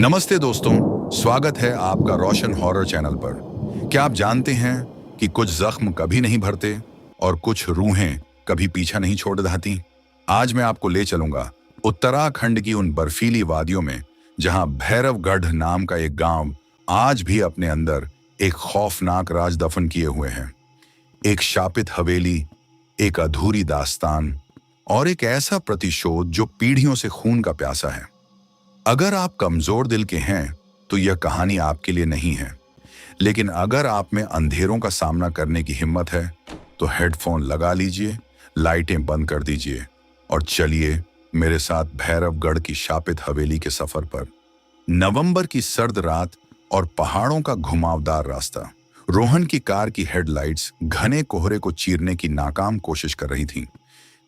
नमस्ते दोस्तों, स्वागत है आपका रोशन हॉरर चैनल पर। क्या आप जानते हैं कि कुछ जख्म कभी नहीं भरते और कुछ रूहें कभी पीछा नहीं छोड़ जाती। आज मैं आपको ले चलूंगा उत्तराखंड की उन बर्फीली वादियों में जहां भैरवगढ़ नाम का एक गांव आज भी अपने अंदर एक खौफनाक राज दफन किए हुए हैं। एक शापित हवेली, एक अधूरी दास्तान और एक ऐसा प्रतिशोध जो पीढ़ियों से खून का प्यासा है। अगर आप कमजोर दिल के हैं तो यह कहानी आपके लिए नहीं है, लेकिन अगर आप में अंधेरों का सामना करने की हिम्मत है तो हेडफोन लगा लीजिए, लाइटें बंद कर दीजिए और चलिए मेरे साथ भैरवगढ़ की शापित हवेली के सफर पर। नवंबर की सर्द रात और पहाड़ों का घुमावदार रास्ता। रोहन की कार की हेडलाइट्स घने कोहरे को चीरने की नाकाम कोशिश कर रही थीं।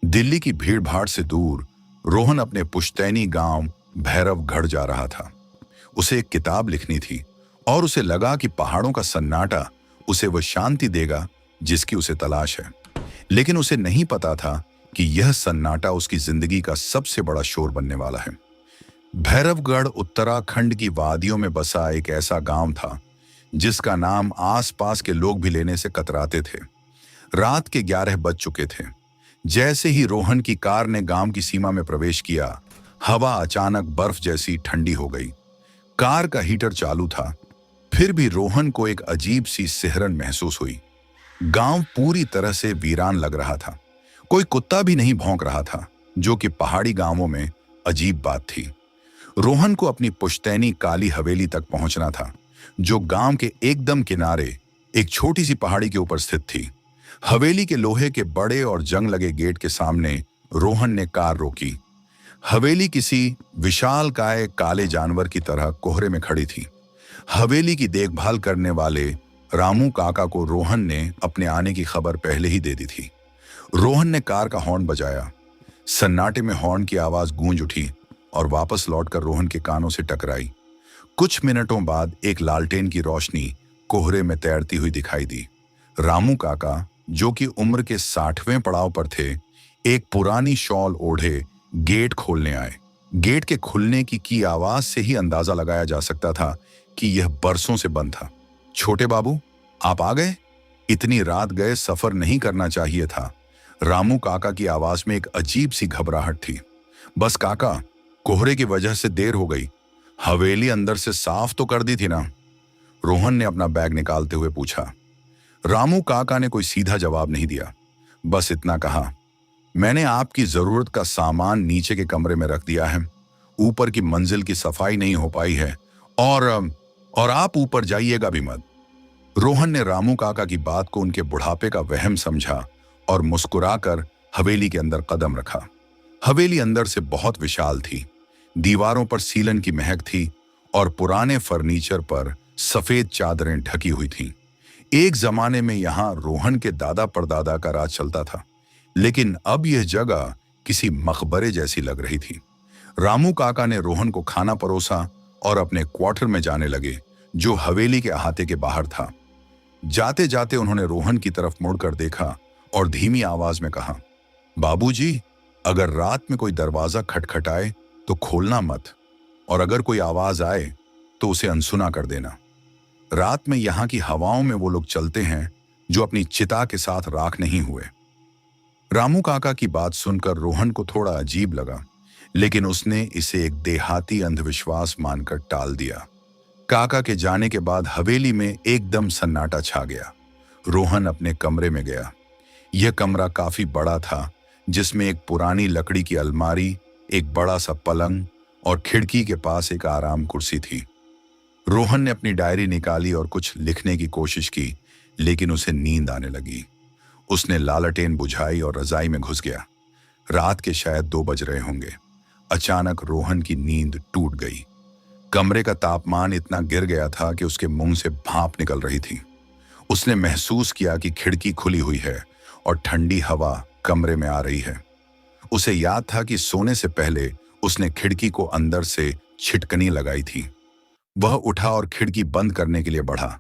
दिल्ली की भीड़-भाड़ से दूर रोहन अपने पुश्तैनी गांव भैरवगढ़ जा रहा था। उसे एक किताब लिखनी थी और उसे लगा कि पहाड़ों का सन्नाटा उसे वह शांति देगा जिसकी उसे तलाश है। लेकिन उसे नहीं पता था कि यह सन्नाटा उसकी जिंदगी का सबसे बड़ा शोर बनने वाला है। भैरवगढ़ उत्तराखंड की वादियों में बसा एक ऐसा गांव था जिसका नाम आसपास के लोग भी लेने से कतराते थे। रात के 11 बज चुके थे। जैसे ही रोहन की कार ने गांव की सीमा में प्रवेश किया, हवा अचानक बर्फ जैसी ठंडी हो गई। कार का हीटर चालू था, फिर भी रोहन को एक अजीब सी सिहरन महसूस हुई। गांव पूरी तरह से वीरान लग रहा था। कोई कुत्ता भी नहीं भौंक रहा था, जो कि पहाड़ी गांवों में अजीब बात थी। रोहन को अपनी पुश्तैनी काली हवेली तक पहुंचना था, जो गांव के एकदम किनारे एक छोटी सी पहाड़ी के ऊपर स्थित थी। हवेली के लोहे के बड़े और जंग लगे गेट के सामने रोहन ने कार रोकी। हवेली किसी विशालकाय काले जानवर की तरह कोहरे में खड़ी थी। हवेली की देखभाल करने वाले रामू काका को रोहन ने अपने आने की खबर पहले ही दे दी थी। रोहन ने कार का हॉर्न बजाया। सन्नाटे में हॉर्न की आवाज गूंज उठी और वापस लौटकर रोहन के कानों से टकराई। कुछ मिनटों बाद एक लालटेन की रोशनी कोहरे में तैरती हुई दिखाई दी। रामू काका, जो कि उम्र के 60वें पड़ाव पर थे, एक पुरानी शॉल ओढ़े गेट खोलने आए। गेट के खुलने की आवाज से ही अंदाजा लगाया जा सकता था कि यह बरसों से बंद था। छोटे बाबू, आप आ गए? इतनी रात गए सफर नहीं करना चाहिए था। रामू काका की आवाज में एक अजीब सी घबराहट थी। बस काका, कोहरे की वजह से देर हो गई। हवेली अंदर से साफ तो कर दी थी ना? रोहन ने अपना बैग निकालते हुए पूछा। रामू काका ने कोई सीधा जवाब नहीं दिया, बस इतना कहा, मैंने आपकी जरूरत का सामान नीचे के कमरे में रख दिया है। ऊपर की मंजिल की सफाई नहीं हो पाई है और आप ऊपर जाइएगा भी मत। रोहन ने रामू काका की बात को उनके बुढ़ापे का वहम समझा और मुस्कुराकर हवेली के अंदर कदम रखा। हवेली अंदर से बहुत विशाल थी। दीवारों पर सीलन की महक थी और पुराने फर्नीचर पर सफेद चादरें ढकी हुई थीं। एक जमाने में यहां रोहन के दादा परदादा का राज चलता था, लेकिन अब यह जगह किसी मकबरे जैसी लग रही थी। रामू काका ने रोहन को खाना परोसा और अपने क्वार्टर में जाने लगे, जो हवेली के अहाते के बाहर था। जाते जाते उन्होंने रोहन की तरफ मुड़कर देखा और धीमी आवाज में कहा, बाबूजी, अगर रात में कोई दरवाजा खटखटाए तो खोलना मत, और अगर कोई आवाज आए तो उसे अनसुना कर देना। रात में यहाँ की हवाओं में वो लोग चलते हैं जो अपनी चिता के साथ राख नहीं हुए। रामू काका की बात सुनकर रोहन को थोड़ा अजीब लगा, लेकिन उसने इसे एक देहाती अंधविश्वास मानकर टाल दिया। काका के जाने के बाद हवेली में एकदम सन्नाटा छा गया। रोहन अपने कमरे में गया। यह कमरा काफी बड़ा था, जिसमें एक पुरानी लकड़ी की अलमारी, एक बड़ा सा पलंग और खिड़की के पास एक आराम कुर्सी थी। रोहन ने अपनी डायरी निकाली और कुछ लिखने की कोशिश की, लेकिन उसे नींद आने लगी। उसने लालटेन बुझाई और रजाई में घुस गया। रात के शायद 2 बज रहे होंगे। अचानक रोहन की नींद टूट गई। कमरे का तापमान इतना गिर गया था कि उसके मुंह से भाप निकल रही थी। उसने महसूस किया कि खिड़की खुली हुई है और ठंडी हवा कमरे में आ रही है। उसे याद था कि सोने से पहले उसने खिड़की को अंदर से छिटकनी लगाई थी। वह उठा और खिड़की बंद करने के लिए बढ़ा।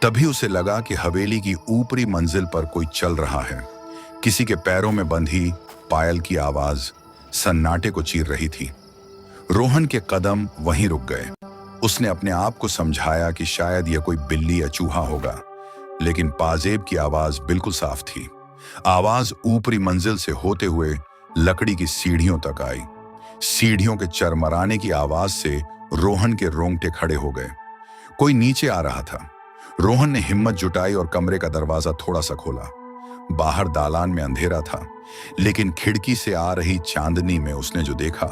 तभी उसे लगा कि हवेली की ऊपरी मंजिल पर कोई चल रहा है। किसी के पैरों में बंधी पायल की आवाज सन्नाटे को चीर रही थी। रोहन के कदम वहीं रुक गए। उसने अपने आप को समझाया कि शायद यह कोई बिल्ली या चूहा होगा, लेकिन पाजेब की आवाज बिल्कुल साफ थी। आवाज ऊपरी मंजिल से होते हुए लकड़ी की सीढ़ियों तक आई। सीढ़ियों के चरमराने की आवाज से रोहन के रोंगटे खड़े हो गए। कोई नीचे आ रहा था। रोहन ने हिम्मत जुटाई और कमरे का दरवाजा थोड़ा सा खोला। बाहर दालान में अंधेरा था, लेकिन खिड़की से आ रही चांदनी में उसने जो देखा,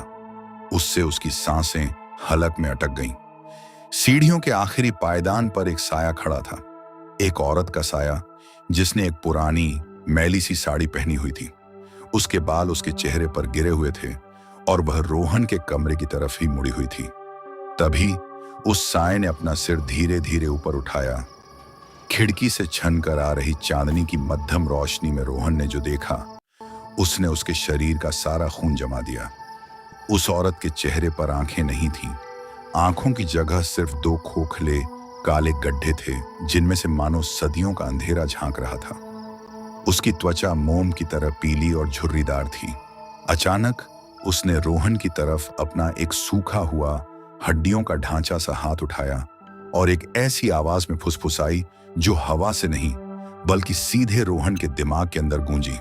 उससे उसकी सांसें हलक में अटक गईं। सीढ़ियों के आखिरी पायदान पर एक साया खड़ा था, एक औरत का साया जिसने एक पुरानी मैली सी साड़ी पहनी हुई थी। उसके बाल उसके चेहरे पर गिरे हुए थे और वह रोहन के कमरे की तरफ ही मुड़ी हुई थी। तभी उस साये ने अपना सिर धीरे धीरे ऊपर उठाया। खिड़की से छन कर आ रही चांदनी की मध्यम रोशनी में रोहन ने जो देखा, उसने उसके शरीर का सारा खून जमा दिया। उस औरत के चेहरे पर आंखें नहीं थीं। आंखों की जगह सिर्फ दो खोखले काले गड्ढे थे, जिनमें से मानो सदियों का अंधेरा झांक रहा था। उसकी त्वचा मोम की तरह पीली और झुर्रीदार थी। अचानक उसने रोहन की तरफ अपना एक सूखा हुआ हड्डियों का ढांचा सा हाथ उठाया और एक ऐसी आवाज में फुसफुसाई जो हवा से नहीं बल्कि सीधे रोहन के दिमाग के अंदर गूंजी।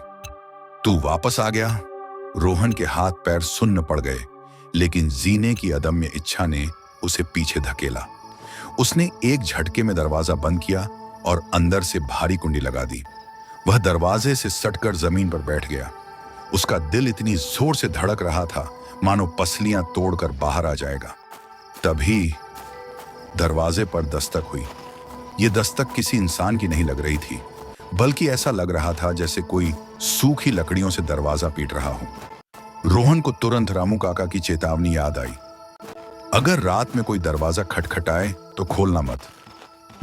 तू वापस आ गया। रोहन के हाथ पैर सुन्न पड़ गए, लेकिन जीने की अदम्य इच्छा ने उसे पीछे धकेला। उसने एक झटके में दरवाजा बंद किया और अंदर से भारी कुंडी लगा दी। वह दरवाजे से सटकर जमीन पर बैठ गया। उसका दिल इतनी जोर से धड़क रहा था मानो पसलियां तोड़कर बाहर आ जाएगा। तभी दरवाजे पर दस्तक हुई। यह दस्तक किसी इंसान की नहीं लग रही थी, बल्कि ऐसा लग रहा था जैसे कोई सूखी लकड़ियों से दरवाजा पीट रहा हो। रोहन को तुरंत रामू काका की चेतावनी याद आई, अगर रात में कोई दरवाजा खटखटाए तो खोलना मत।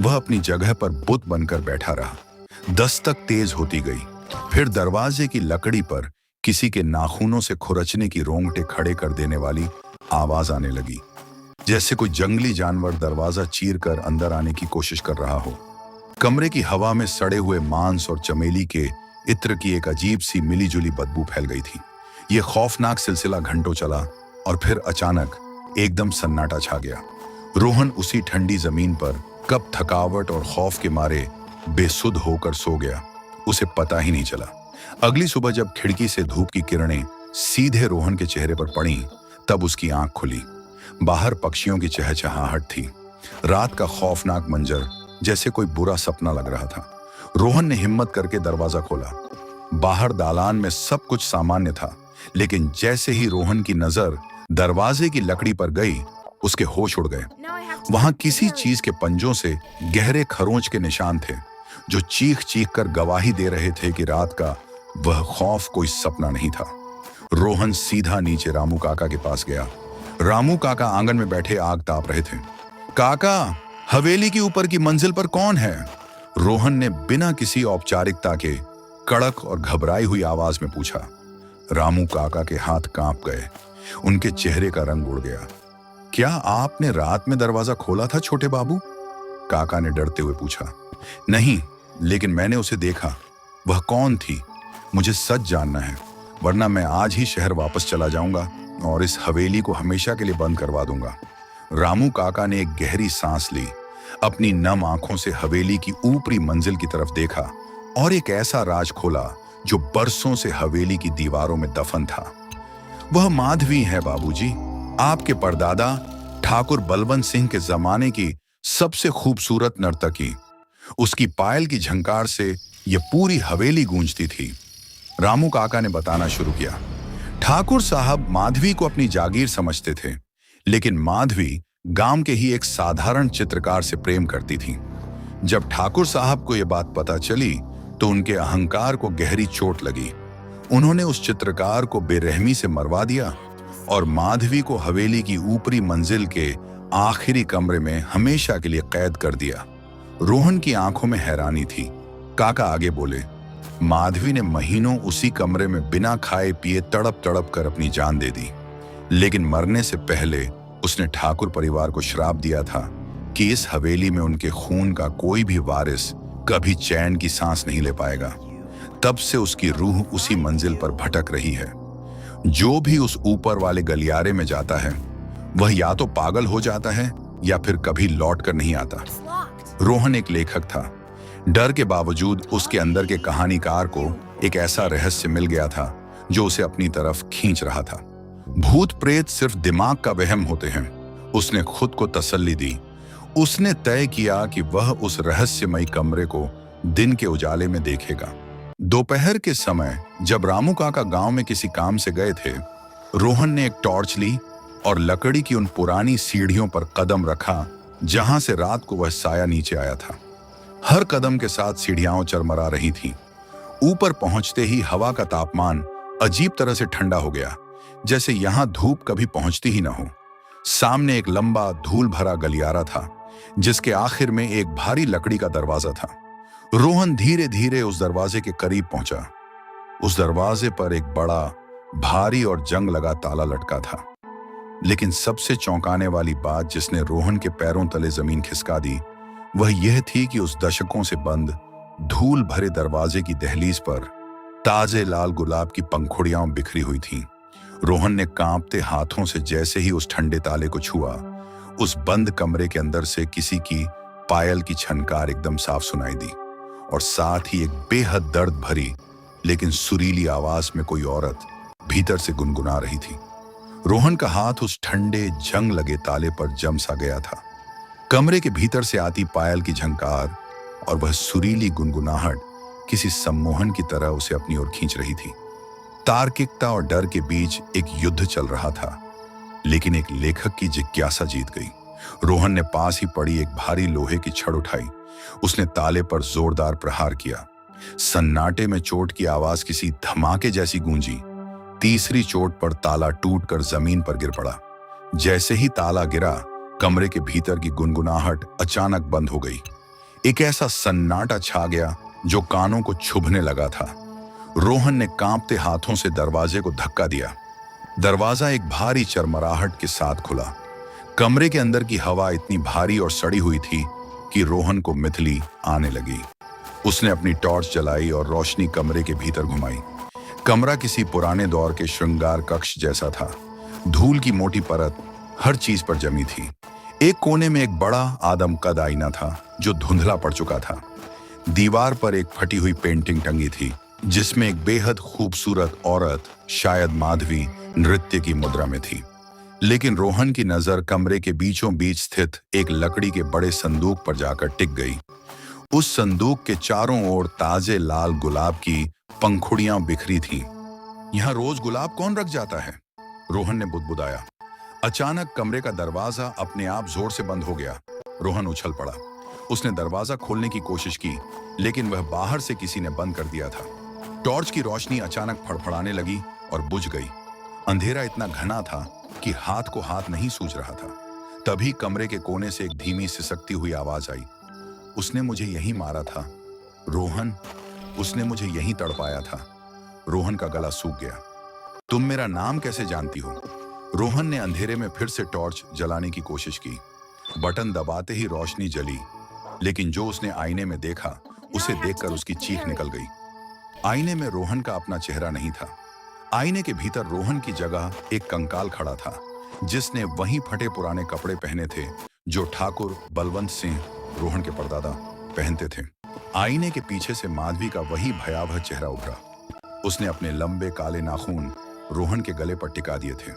वह अपनी जगह पर बुत बनकर बैठा रहा। दस्तक तेज होती गई। फिर दरवाजे की लकड़ी पर किसी के नाखूनों से खुरचने की रोंगटे खड़े कर देने वाली आवाज आने लगी, जैसे कोई जंगली जानवर दरवाजा चीरकर अंदर आने की कोशिश कर रहा हो। कमरे की हवा में सड़े हुए मांस और चमेली के इत्र की एक अजीब सी मिलीजुली बदबू फैल गई थी। यह खौफनाक सिलसिला घंटों चला और फिर अचानक एकदम सन्नाटा छा गया। रोहन उसी ठंडी जमीन पर कब थकावट और खौफ के मारे बेसुध होकर सो गया, उसे पता ही नहीं चला। अगली सुबह जब खिड़की से धूप की किरणें सीधे रोहन के चेहरे पर पड़ी, तब उसकी आंख खुली। बाहर पक्षियों की चहचहाहट थी। रात का खौफनाक मंजर जैसे कोई बुरा सपना लग रहा था। रोहन ने हिम्मत करके दरवाजा खोला। बाहर दालान में सब कुछ सामान्य था, लेकिन जैसे ही रोहन की नजर दरवाजे की लकड़ी पर गई, उसके होश उड़ गए। वहां किसी चीज के पंजों से गहरे खरोंच के निशान थे, जो चीख चीख कर गवाही दे रहे थे कि रात का वह खौफ कोई सपना नहीं था। रोहन सीधा नीचे रामू काका के पास गया। रामू काका आंगन में बैठे आग ताप रहे थे। काका, हवेली की ऊपर की मंजिल पर कौन है? रोहन ने बिना किसी औपचारिकता के कड़क और घबराई हुई आवाज में पूछा। रामू काका के हाथ कांप गए। उनके चेहरे का रंग उड़ गया। क्या आपने रात में दरवाजा खोला था छोटे बाबू? काका ने डरते हुए पूछा। नहीं, लेकिन मैंने उसे देखा। वह कौन थी? मुझे सच जानना है, वरना मैं आज ही शहर वापस चला जाऊंगा और इस हवेली को हमेशा के लिए बंद करवा दूंगा। रामू काका ने एक गहरी सांस ली, अपनी नम आंखों से हवेली की ऊपरी मंजिल की तरफ देखा और एक ऐसा राज खोला जो बरसों से हवेली की दीवारों में दफन था। वह माधवी है बाबूजी, आपके परदादा ठाकुर बलवंत सिंह के जमाने की सबसे खूबसूरत नर्तकी। उसकी पायल की झंकार से यह पूरी हवेली गूंजती थी। रामू काका ने बताना शुरू किया। ठाकुर साहब माधवी को अपनी जागीर समझते थे, लेकिन माधवी गांव के ही एक साधारण चित्रकार से प्रेम करती थी। जब ठाकुर साहब को यह बात पता चली तो उनके अहंकार को गहरी चोट लगी। उन्होंने उस चित्रकार को बेरहमी से मरवा दिया और माधवी को हवेली की ऊपरी मंजिल के आखिरी कमरे में हमेशा के लिए कैद कर दिया। रोहन की आंखों में हैरानी थी। काका आगे बोले, माधवी ने महीनों उसी कमरे में बिना खाए पिए तड़प तड़प कर अपनी जान दे दी, लेकिन मरने से पहले उसने ठाकुर परिवार को श्राप दिया था कि इस हवेली में उनके खून का कोई भी वारिस कभी चैन की सांस नहीं ले पाएगा। तब से उसकी रूह उसी मंजिल पर भटक रही है। जो भी उस ऊपर वाले गलियारे में जाता है, वह या तो पागल हो जाता है या फिर कभी लौट कर नहीं आता। रोहन एक लेखक था। डर के बावजूद उसके अंदर के कहानीकार को एक ऐसा रहस्य मिल गया था जो उसे अपनी तरफ खींच रहा था। भूत प्रेत सिर्फ दिमाग का वहम होते हैं, उसने खुद को तसल्ली दी। उसने तय किया कि वह उस रहस्यमयी कमरे को दिन के उजाले में देखेगा। दोपहर के समय जब रामू काका गांव में किसी काम से गए थे, रोहन ने एक टॉर्च ली और लकड़ी की उन पुरानी सीढ़ियों पर कदम रखा जहां से रात को वह साया नीचे आया था। हर कदम के साथ सीढ़ियां चरमरा रही थीं। ऊपर पहुंचते ही हवा का तापमान अजीब तरह से ठंडा हो गया, जैसे यहां धूप कभी पहुंचती ही न हो। सामने एक लंबा धूल भरा गलियारा था जिसके आखिर में एक भारी लकड़ी का दरवाजा था। रोहन धीरे धीरे उस दरवाजे के करीब पहुंचा। उस दरवाजे पर एक बड़ा, भारी और जंग लगा ताला लटका था। लेकिन सबसे चौंकाने वाली बात जिसने रोहन के पैरों तले जमीन खिसका दी, वह यह थी कि उस दशकों से बंद धूल भरे दरवाजे की दहलीज पर ताजे लाल गुलाब की पंखुड़ियां बिखरी हुई थीं। रोहन ने कांपते हाथों से जैसे ही उस ठंडे ताले को छुआ, उस बंद कमरे के अंदर से किसी की पायल की छनकार एकदम साफ सुनाई दी और साथ ही एक बेहद दर्द भरी लेकिन सुरीली आवाज में कोई औरत भीतर से गुनगुना रही थी। रोहन का हाथ उस ठंडे जंग लगे ताले पर जम सा गया था। कमरे के भीतर से आती पायल की झंकार और वह सुरीली गुनगुनाहट किसी सम्मोहन की तरह उसे अपनी ओर खींच रही थी। तार्किकता और डर के बीच एक युद्ध चल रहा था, लेकिन एक लेखक की जिज्ञासा जीत गई। रोहन ने पास ही पड़ी एक भारी लोहे की छड़ उठाई। उसने ताले पर जोरदार प्रहार किया। सन्नाटे में चोट की आवाज किसी धमाके जैसी गूंजी। तीसरी चोट पर ताला टूटकर जमीन पर गिर पड़ा। जैसे ही ताला गिरा, कमरे के भीतर की गुनगुनाहट अचानक बंद हो गई। एक ऐसा सन्नाटा छा गया जो कानों को छुभने लगा था। रोहन ने कांपते हाथों से दरवाजे को धक्का दिया। दरवाजा एक भारी चरमराहट के साथ खुला। कमरे के अंदर की हवा इतनी भारी और सड़ी हुई थी कि रोहन को मिथली आने लगी। उसने अपनी टॉर्च जलाई और रोशनी कमरे के भीतर घुमाई। कमरा किसी पुराने दौर के श्रृंगार कक्ष जैसा था। धूल की मोटी परत हर चीज पर जमी थी। एक कोने में एक बड़ा आदमकद आईना था जो धुंधला पड़ चुका था। दीवार पर एक फटी हुई पेंटिंग टंगी थी जिसमें एक बेहद खूबसूरत औरत, शायद माधवी, नृत्य की मुद्रा में थी। लेकिन रोहन की नजर कमरे के बीचों बीच स्थित एक लकड़ी के बड़े संदूक पर जाकर टिक गई। उस संदूक के चारों ओर ताजे लाल गुलाब की पंखुड़ियां बिखरी थीं। यहां रोज गुलाब कौन रख जाता है? रोहन ने बुदबुदाया। अचानक कमरे का दरवाजा अपने आप जोर से बंद हो गया। रोहन उछल पड़ा। उसने दरवाजा खोलने की कोशिश की, लेकिन वह बाहर से किसी ने बंद कर दिया था। टॉर्च की रोशनी अचानक फड़फड़ाने लगी और बुझ गई। अंधेरा इतना घना था कि हाथ को हाथ नहीं सूझ रहा था। तभी कमरे के कोने से एक धीमी सिसकती हुई आवाज आई। उसने मुझे यहीं मारा था रोहन, उसने मुझे यहीं तड़पाया था। रोहन का गला सूख गया। तुम मेरा नाम कैसे जानती हो? रोहन ने अंधेरे में फिर से टॉर्च जलाने की कोशिश की। बटन दबाते ही रोशनी जली, लेकिन जो उसने आईने में देखा उसे देखकर उसकी चीख निकल गई। आईने में रोहन का अपना चेहरा नहीं था। आईने के भीतर रोहन की जगह एक कंकाल खड़ा था जिसने वहीं फटे पुराने कपड़े पहने थे जो ठाकुर बलवंत सिंह, रोहन के परदादा, पहनते थे। आईने के पीछे से माधवी का वही भयावह चेहरा उभरा। उसने अपने लंबे काले नाखून रोहन के गले पर टिका दिए थे।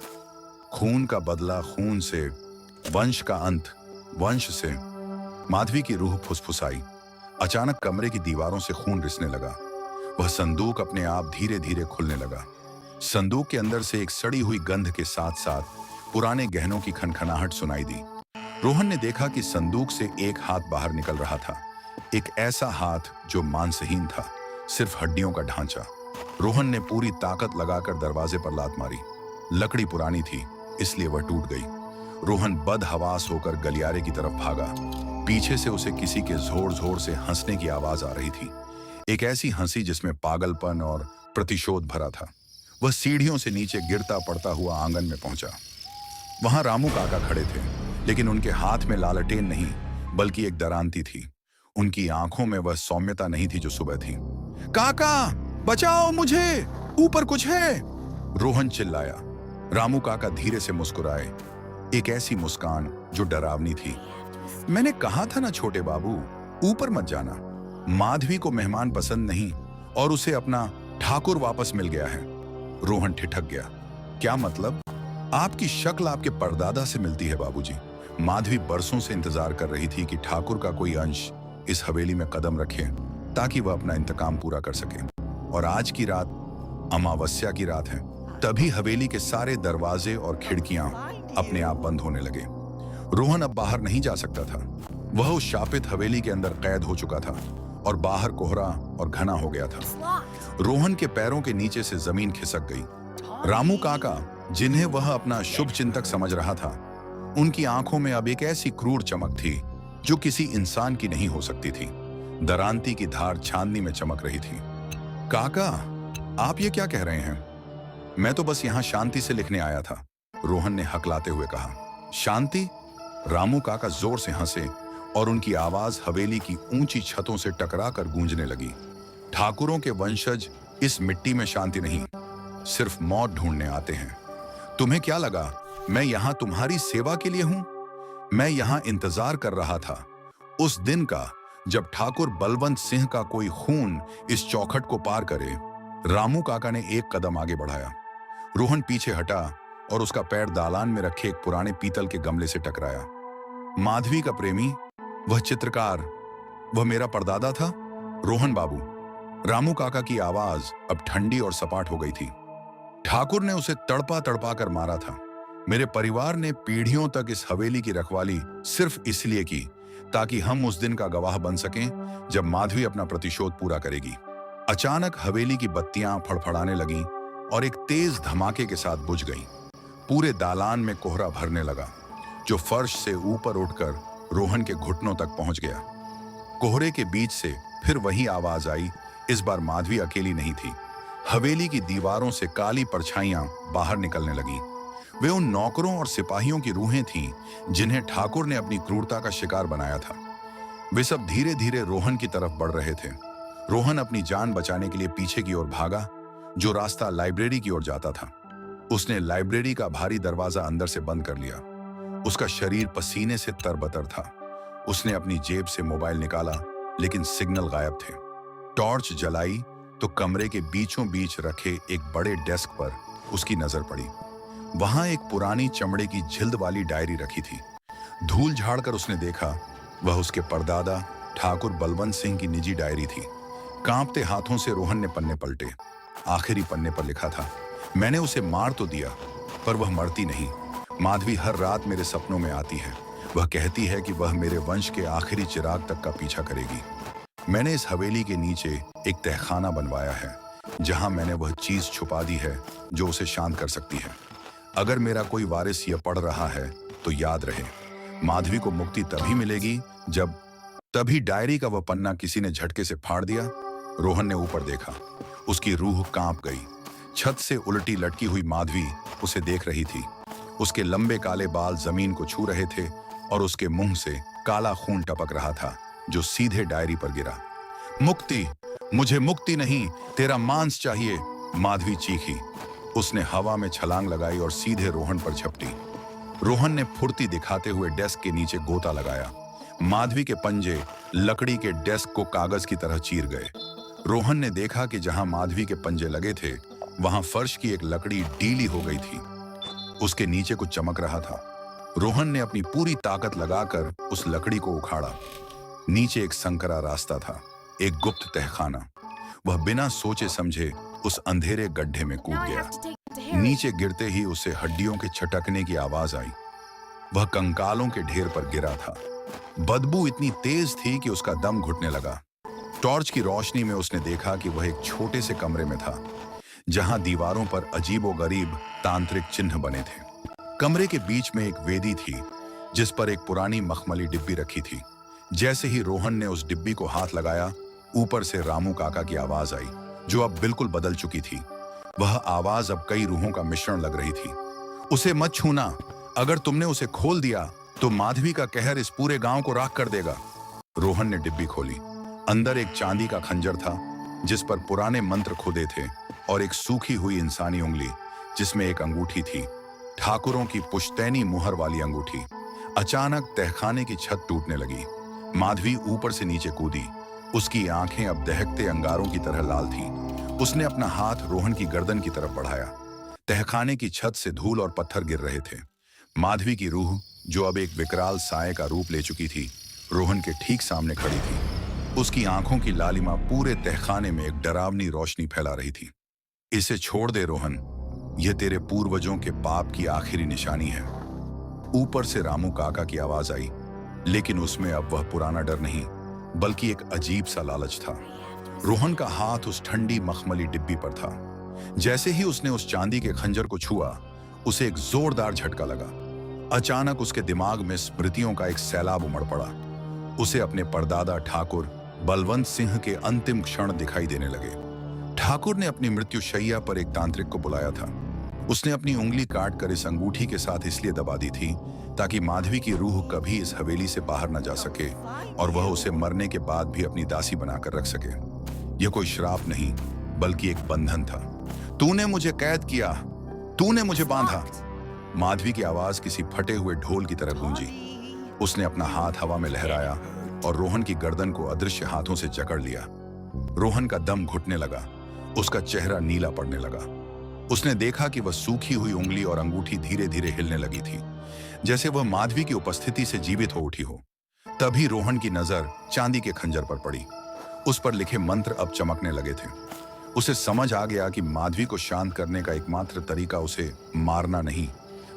खून का बदला खून से, वंश का अंत वंश से। माधवी की रूह फुसफुसाई। अचानक कमरे की दीवारों से खून रिसने लगा। वह संदूक अपने आप धीरे धीरे खुलने लगा। संदूक के अंदर से एक सड़ी हुई गंध के साथ साथ पुराने गहनों की खनखनाहट सुनाई दी। रोहन ने देखा कि संदूक से एक हाथ बाहर निकल रहा था, एक ऐसा हाथ जो मांसहीन था, सिर्फ हड्डियों का ढांचा। रोहन ने पूरी ताकत लगाकर दरवाजे पर लात मारी। लकड़ी पुरानी थी, इसलिए वह टूट गई। रोहन बदहवास होकर गलियारे की तरफ भागा। पीछे से उसे किसी के जोर जोर से हंसने की आवाज आ रही थी, एक ऐसी हंसी जिसमें पागलपन और प्रतिशोध भरा था। वह सीढ़ियों से नीचे गिरता पड़ता हुआ आंगन में पहुंचा। वहां रामू काका खड़े थे, लेकिन उनके हाथ में लालटेन नहीं बल्कि एक दरांती थी। उनकी आंखों में वह सौम्यता नहीं थी जो सुबह थी। काका, बचाओ मुझे, ऊपर कुछ है, रोहन चिल्लाया। रामू काका धीरे से मुस्कुराए। एक ऐसी मुस्कान जो डरावनी थी। मैंने कहा था ना छोटे बाबू, ऊपर मत जाना। माधवी को मेहमान पसंद नहीं और उसे अपना ठाकुर वापस मिल गया है। रोहन ठिठक गया। क्या मतलब? आपकी शक्ल आपके परदादा से मिलती है बाबूजी। माधवी बरसों से इंतजार कर रही थी कि ठाकुर का कोई अंश इस हवेली में कदम रखे ताकि वह अपना इंतकाम पूरा कर सके। और आज की रात अमावस्या की रात है। तभी हवेली के सारे दरवाजे और खिड़कियां अपने आप बंद होने लगे। रोहन अब बाहर नहीं जा सकता था। वह उस शापित हवेली के अंदर कैद हो चुका था और बाहर कोहरा और घना हो गया था। रोहन के पैरों के नीचे से जमीन खिसक गई। रामू काका, जिन्हें वह अपना शुभ चिंतक समझ रहा था, उनकी आंखों में अब एक ऐसी क्रूर चमक थी जो किसी इंसान की नहीं हो सकती थी। दरांती की धार चांदनी में चमक रही थी। काका, आप ये क्या कह रहे हैं? मैं तो बस यहां शांति से लिखने आया था, रोहन ने हकलाते हुए कहा। शांति? रामू काका जोर से हंसे और उनकी आवाज हवेली की ऊंची छतों से टकराकर गूंजने लगी। ठाकुरों के वंशज इस मिट्टी में शांति नहीं, सिर्फ मौत ढूंढने आते हैं। तुम्हें क्या लगा मैं यहां तुम्हारी सेवा के लिए हूं? मैं यहां इंतजार कर रहा था उस दिन का जब ठाकुर बलवंत सिंह का कोई खून इस चौखट को पार करे। रामू काका ने एक कदम आगे बढ़ाया। रोहन पीछे हटा और उसका पैर दालान में रखे एक पुराने पीतल के गमले से टकराया। माधवी का प्रेमी, वह चित्रकार, वह मेरा परदादा था। रोहन बाबू, रामू काका की आवाज अब ठंडी और सपाट हो गई थी। ठाकुर ने उसे तड़पा तड़पा कर मारा था। मेरे परिवार ने पीढ़ियों तक इस हवेली की रखवाली सिर्फ इसलिए की ताकि हम उस दिन का गवाह बन सकें जब माधवी अपना प्रतिशोध पूरा करेगी। अचानक हवेली की बत्तियां फड़फड़ाने लगीं और एक तेज धमाके के साथ बुझ गईं। पूरे दालान में कोहरा भरने लगा जो फर्श से ऊपर उठकर रोहन के घुटनों तक पहुंच गया। कोहरे के बीच से फिर वही आवाज आई। इस बार माधवी अकेली नहीं थी। हवेली की दीवारों से काली परछाइयां बाहर निकलने लगीं। वे उन नौकरों और सिपाहियों की रूहें थीं जिन्हें ठाकुर ने अपनी क्रूरता का शिकार बनाया था। वे सब धीरे धीरे रोहन की तरफ बढ़ रहे थे। रोहन अपनी जान बचाने के लिए पीछे की ओर भागा, जो रास्ता लाइब्रेरी की ओर जाता था। उसने लाइब्रेरी का भारी दरवाजा अंदर से बंद कर लिया। उसका शरीर पसीने से तरबतर था। उसने अपनी जेब से मोबाइल निकाला, लेकिन सिग्नल गायब थे। टॉर्च जलाई तो कमरे के बीचों बीच रखे एक बड़े डेस्क पर उसकी नजर पड़ी। वहां एक पुरानी चमड़े की झिल्द वाली डायरी रखी थी। धूल झाड़कर उसने देखा, वह उसके परदादा ठाकुर बलवंत सिंह की निजी डायरी थी। कांपते हाथों से रोहन ने पन्ने पलटे। आखिरी पन्ने पर लिखा था, मैंने उसे मार तो दिया पर वह मरती नहीं। माधवी हर रात मेरे सपनों में आती है। वह कहती है कि वह मेरे वंश के आखिरी चिराग तक का पीछा करेगी। मैंने इस हवेली के नीचे एक तहखाना बनवाया है जहां मैंने वह चीज छुपा दी है जो उसे शांत कर सकती है। अगर मेरा कोई वारिस यह पढ़ रहा है तो याद रहे, माधवी को मुक्ति तभी मिलेगी जब। तभी डायरी का वह पन्ना किसी ने झटके से फाड़ दिया। रोहन ने ऊपर देखा। उसकी रूह कांप गई। छत से उल्टी लटकी हुई माधवी उसे देख रही थी। उसके लंबे काले बाल जमीन को छू रहे थे और उसके मुंह से काला खून टपक रहा था जो सीधे डायरी पर गिरा। मुक्ति, मुझे मुक्ति नहीं, तेरा मांस चाहिए, माधवी चीखी। उसने हवा में छलांग लगाई और सीधे रोहन पर झपटी। रोहन ने फुर्ती दिखाते हुए डेस्क के नीचे गोता लगाया। माधवी के पंजे लकड़ी के डेस्क को कागज की तरह चीर गए। रोहन ने देखा कि जहां माधवी के पंजे लगे थे वहां फर्श की एक लकड़ी ढीली हो गई थी। उसके नीचे कुछ चमक रहा था। रोहन ने अपनी पूरी ताकत लगाकर उस लकड़ी को उखाड़ा। नीचे एक संकरा रास्ता था, एक गुप्त तहखाना। वह बिना सोचे समझे उस अंधेरे गड्ढे में कूद गया। नीचे गिरते ही उसे हड्डियों के छटकने की आवाज आई। वह कंकालों के ढेर पर गिरा था। बदबू इतनी तेज थी कि उसका दम घुटने लगा। टॉर्च की रोशनी में उसने देखा कि वह एक छोटे से कमरे में था जहां दीवारों पर अजीबोगरीब तांत्रिक चिन्ह बने थे। कमरे के बीच में एक वेदी थी जिस पर एक पुरानी मखमली डिब्बी रखी थी। जैसे ही रोहन ने उस डिब्बी को हाथ लगाया, ऊपर से रामू काका की आवाज आई जो अब बिल्कुल बदल चुकी थी। वह आवाज अब कई रूहों का मिश्रण लग रही थी। उसे मत छूना, अगर तुमने उसे खोल दिया तो माधवी का कहर इस पूरे गांव को राख कर देगा। रोहन ने डिब्बी खोली। अंदर एक चांदी का खंजर था जिस पर पुराने मंत्र खुदे थे और एक सूखी हुई इंसानी उंगली जिसमें एक अंगूठी थी। ठाकुरों की पुश्तैनी मुहर वाली अंगूठी। अचानक तहखाने की छत टूटने लगी। माधवी ऊपर से नीचे कूदी। उसकी आंखें अब दहकते अंगारों की तरह लाल थीं। उसने अपना हाथ रोहन की गर्दन की तरफ बढ़ाया। तहखाने की छत से धूल और पत्थर गिर रहे थे। माधवी की रूह, जो अब एक विकराल साये का रूप ले चुकी थी, रोहन के ठीक सामने खड़ी थी। उसकी आंखों की लालिमा पूरे तहखाने में एक डरावनी रोशनी फैला रही थी। इसे छोड़ दे रोहन, यह तेरे पूर्वजों के पाप की आखिरी निशानी है। ऊपर से रामू काका की आवाज आई, लेकिन उसमें अब वह पुराना डर नहीं, बल्कि एक अजीब सा लालच था। रोहन का हाथ उस ठंडी मखमली डिब्बी पर था। जैसे ही उसने उस चांदी के खंजर को छुआ, उसे एक जोरदार झटका लगा। अचानक उसके दिमाग में स्मृतियों का एक सैलाब उमड़ पड़ा। उसे अपने परदादा ठाकुर बलवंत सिंह के अंतिम क्षण दिखाई देने लगे। ठाकुर ने अपनी मृत्युशैया पर एक तांत्रिक को बुलाया था। उसने अपनी उंगली काटकर इस अंगूठी के साथ इसलिए दबा दी थी ताकि माधवी की रूह कभी इस हवेली से बाहर न जा सके और वह उसे मरने के बाद भी अपनी दासी बनाकर रख सके। यह कोई श्राप नहीं, बल्कि एक बंधन था। तूने मुझे कैद किया, तूने मुझे बांधा। माधवी की आवाज किसी फटे हुए ढोल की तरह गूंजी। उसने अपना हाथ हवा में लहराया और रोहन की गर्दन को अदृश्य हाथों से जकड़ लिया। रोहन का दम घुटने लगा। उसका चेहरा नीला पड़ने लगा। उसने देखा कि वह सूखी हुई उंगली और अंगूठी धीरे धीरे हिलने लगी थी, जैसे वह माधवी की उपस्थिति से जीवित हो उठी हो। तभी रोहन की नजर चांदी के खंजर पर पड़ी। उस पर लिखे मंत्र अब चमकने लगे थे। उसे समझ आ गया कि माधवी को शांत करने का एकमात्र तरीका उसे मारना नहीं,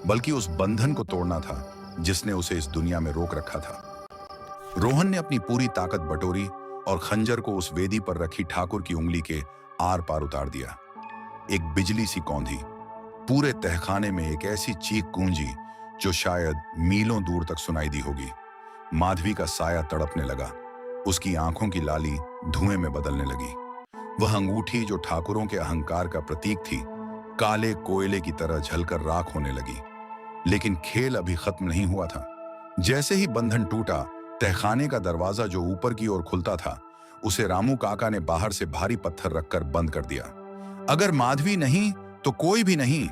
बल्कि उस बंधन को तोड़ना था जिसने उसे इस दुनिया में रोक रखा था। रोहन ने अपनी पूरी ताकत बटोरी और खंजर को उस वेदी पर रखी ठाकुर की उंगली के आर पार उतार दिया। एक बिजली सी कौंधी। पूरे तहखाने में एक ऐसी चीख गूंजी जो शायद मीलों दूर तक सुनाई दी होगी। माधवी का साया तड़पने लगा। उसकी आंखों की लाली धुएं में बदलने लगी। वह अंगूठी जो ठाकुरों के अहंकार का प्रतीक थी, काले कोयले की तरह झलकर राख होने लगी। लेकिन खेल अभी खत्म नहीं हुआ था। जैसे ही बंधन टूटा, तहखाने का दरवाजा जो ऊपर की ओर खुलता था, उसे रामू काका ने बाहर से भारी पत्थर रखकर बंद कर दिया। अगर माधवी नहीं तो कोई भी नहीं।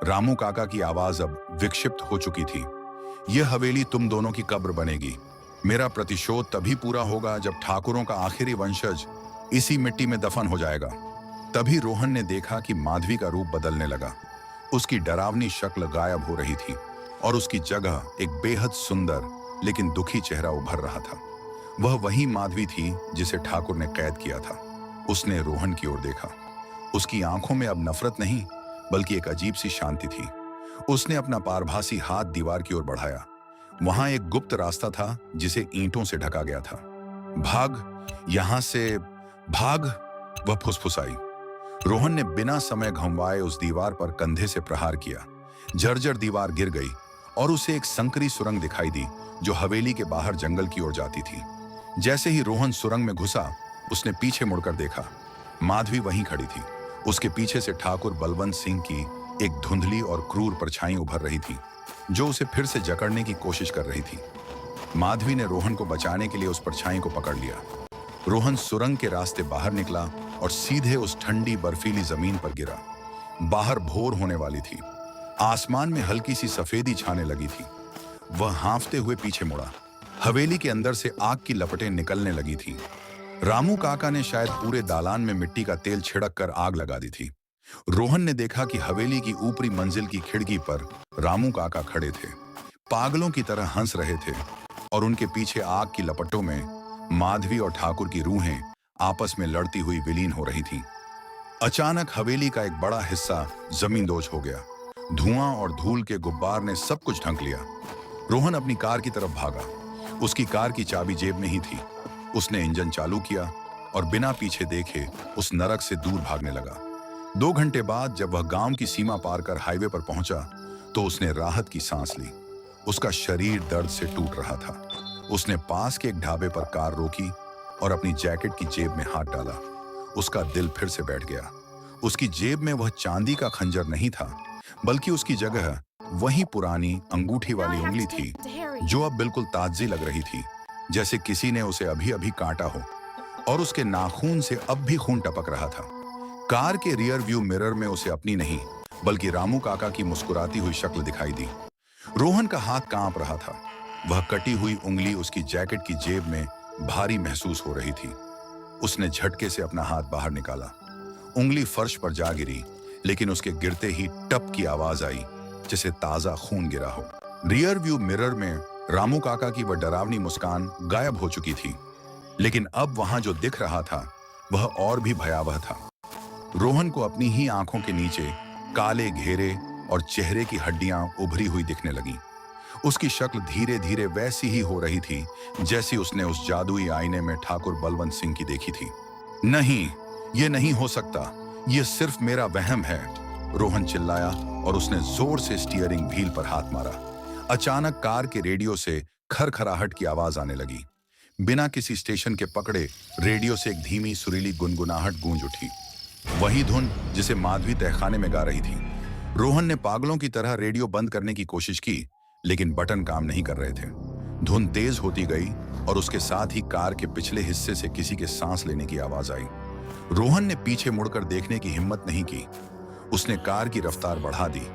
रामू काका की आवाज अब विक्षिप्त हो चुकी थी। यह हवेली तुम दोनों की कब्र बनेगी। मेरा प्रतिशोध तभी पूरा होगा जब ठाकुरों का आखिरी वंशज इसी मिट्टी में दफन हो जाएगा। तभी रोहन ने देखा कि माधवी का रूप बदलने लगा। उसकी डरावनी शक्ल गायब हो रही थी और उसकी जगह एक बेहद सुंदर लेकिन दुखी चेहरा उभर रहा था। वह वही माधवी थी जिसे ठाकुर ने कैद किया था। उसने रोहन की ओर देखा। उसकी आंखों में अब नफरत नहीं, बल्कि एक अजीब सी शांति थी। उसने अपना पारभासी हाथ दीवार की ओर बढ़ाया। वहां एक गुप्त रास्ता था जिसे ईंटों से ढका गया था। भाग, यहां से भाग, वह फुसफुसाई। रोहन ने बिना समय घुमाए उस दीवार पर कंधे से प्रहार किया। जर्जर दीवार गिर गई और उसे एक संकरी सुरंग दिखाई दी जो हवेली के बाहर जंगल की ओर जाती थी। जैसे ही रोहन सुरंग में घुसा, उसने पीछे मुड़कर देखा। माधवी वहीं खड़ी थी। उसके पीछे से ठाकुर बलवंत सिंह की एक धुंधली और क्रूर परछाई उभर रही थी, जो उसे फिर से जकड़ने की कोशिश कर रही थी। माधवी ने रोहन को बचाने के लिए उस परछाई को पकड़ लिया। रोहन सुरंग के रास्ते बाहर निकला और सीधे उस ठंडी बर्फीली जमीन पर गिरा। बाहर भोर होने वाली थी। आसमान में हल्की सी सफेदी छाने लगी थी। वह हांफते हुए पीछे मुड़ा। हवेली के अंदर से आग की लपटें निकलने लगी थी। रामू काका ने शायद पूरे दालान में मिट्टी का तेल छिड़क कर आग लगा दी थी। रोहन ने देखा कि हवेली की ऊपरी मंजिल की खिड़की पर रामू काका खड़े थे, पागलों की तरह हंस रहे थे और उनके पीछे आग की लपटों में माधवी और ठाकुर की रूहें आपस में लड़ती हुई विलीन हो रही थीं। अचानक हवेली का एक बड़ा हिस्सा जमींदोज हो गया। धुआं और धूल के गुब्बार ने सब कुछ ढक लिया। रोहन अपनी कार की तरफ भागा। उसकी कार की चाबी जेब में ही थी। उसने इंजन चालू किया और बिना पीछे देखे उस नरक से दूर भागने लगा। 2 घंटे बाद जब वह गांव की सीमा पार कर हाईवे पर पहुंचा, तो उसने राहत की सांस ली। उसका शरीर दर्द से टूट रहा था। उसने पास के एक ढाबे पर कार रोकी और अपनी जैकेट की जेब में हाथ डाला। उसका दिल फिर से बैठ गया। उसकी जेब में वह चांदी का खंजर नहीं था, बल्कि उसकी जगह वही पुरानी अंगूठी वाली उंगली थी, जो अब बिल्कुल ताजी लग रही थी, जैसे किसी ने उसे अभी अभी काटा हो, और उसके नाखून से अब भी खून टपक रहा था। कार के रियर व्यू मिरर में उसे अपनी नहीं, बल्कि रामू काका की मुस्कुराती हुई शक्ल दिखाई दी। रोहन का हाथ कांप रहा था। वह कटी हुई उंगली उसकी जैकेट की जेब में भारी महसूस हो रही थी। उसने झटके से अपना हाथ बाहर निकाला। उंगली फर्श पर जा गिरी, लेकिन उसके गिरते ही टप की आवाज आई, जैसे ताजा खून गिरा हो। रियर व्यू मिरर में रामू काका की वह डरावनी मुस्कान गायब हो चुकी थी, लेकिन अब वहां जो दिख रहा था वह और भी भयावह था। रोहन को अपनी ही आंखों के नीचे काले घेरे और चेहरे की हड्डियां उभरी हुई दिखने लगी। उसकी शक्ल धीरे धीरे वैसी ही हो रही थी जैसी उसने उस जादुई आईने में ठाकुर बलवंत सिंह की देखी थी। नहीं, ये नहीं हो सकता, ये सिर्फ मेरा वहम है, रोहन चिल्लाया और उसने जोर से स्टीयरिंग व्हील पर हाथ मारा। अचानक कार के रेडियो से खरखराहट की आवाज आने लगी। बिना किसी स्टेशन के पकड़े रेडियो से एक धीमी सुरीली गुनगुनाहट गूंज उठी, वही धुन जिसे माधवी तहखाने में गा रही थी। रोहन ने पागलों की तरह रेडियो बंद करने की कोशिश की, लेकिन बटन काम नहीं कर रहे थे। धुन तेज होती गई और उसके साथ ही कार के पिछले हिस्से से किसी के सांस लेने की आवाज आई। रोहन ने पीछे मुड़कर देखने की हिम्मत नहीं की। उसने कार की रफ्तार बढ़ा दी।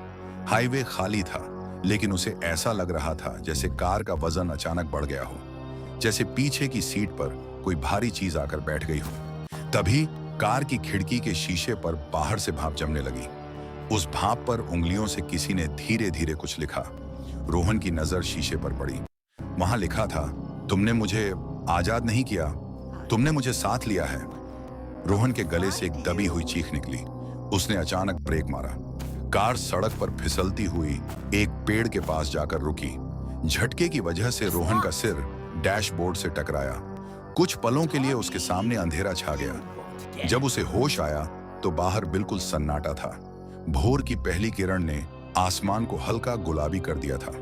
हाईवे खाली था, लेकिन उसे ऐसा लग रहा था जैसे कार का वजन अचानक बढ़ गया हो, जैसे पीछे की सीट पर कोई भारी चीज आकर बैठ गई हो। तभी कार की खिड़की के शीशे पर बाहर से भाप जमने लगी। उस भाप पर उंगलियों से किसी ने धीरे धीरे कुछ लिखा। रोहन की नजर शीशे पर पड़ी। वहां लिखा था, तुमने मुझे आजाद नहीं किया, तुमने मुझे साथ लिया है। रोहन के गले से एक दबी हुई चीख निकली। उसने अचानक ब्रेक मारा। कार सड़क पर फिसलती हुई एक पेड़ के पास जाकर रुकी। झटके की वजह से रोहन का सिर डैशबोर्ड से टकराया। कुछ पलों के लिए उसके सामने अंधेरा छा गया। जब उसे होश आया तो बाहर बिल्कुल सन्नाटा था। भोर की पहली किरण ने आसमान को हल्का गुलाबी कर दिया था।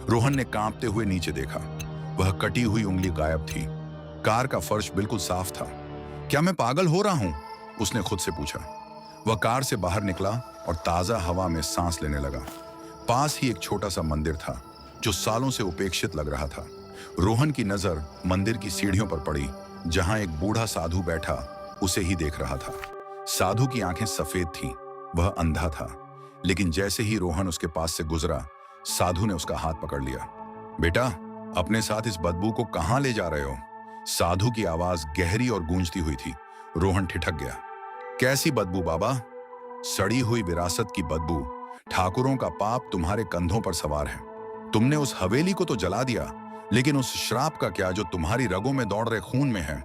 रोहन ने कांपते हुए नीचे देखा। वह कटी हुई उंगली गायब थी। कार का फर्श बिल्कुल साफ था। क्या मैं पागल हो रहा हूं? उसने खुद से पूछा। वह कार से बाहर निकला और ताजा हवा में सांस लेने लगा। पास ही एक छोटा सा मंदिर था जो सालों से उपेक्षित लग रहा था। रोहन की नजर मंदिर की सीढ़ियों पर पड़ी, जहां एक बूढ़ा साधु बैठा उसे ही देख रहा था। साधु की आंखें सफेद थीं। वह अंधा था, लेकिन जैसे ही रोहन उसके पास से गुजरा, साधु ने उसका हाथ पकड़ लिया। बेटा, अपने साथ इस बदबू को कहां ले जा रहे हो? साधु की आवाज गहरी और गूंजती हुई थी। रोहन ठिठक गया। कैसी बदबू बाबा? सड़ी हुई विरासत की बदबू। ठाकुरों का पाप तुम्हारे कंधों पर सवार है। तुमने उस हवेली को तो जला दिया, लेकिन उस श्राप का क्या जो तुम्हारी रगों में दौड़ रहे खून में है?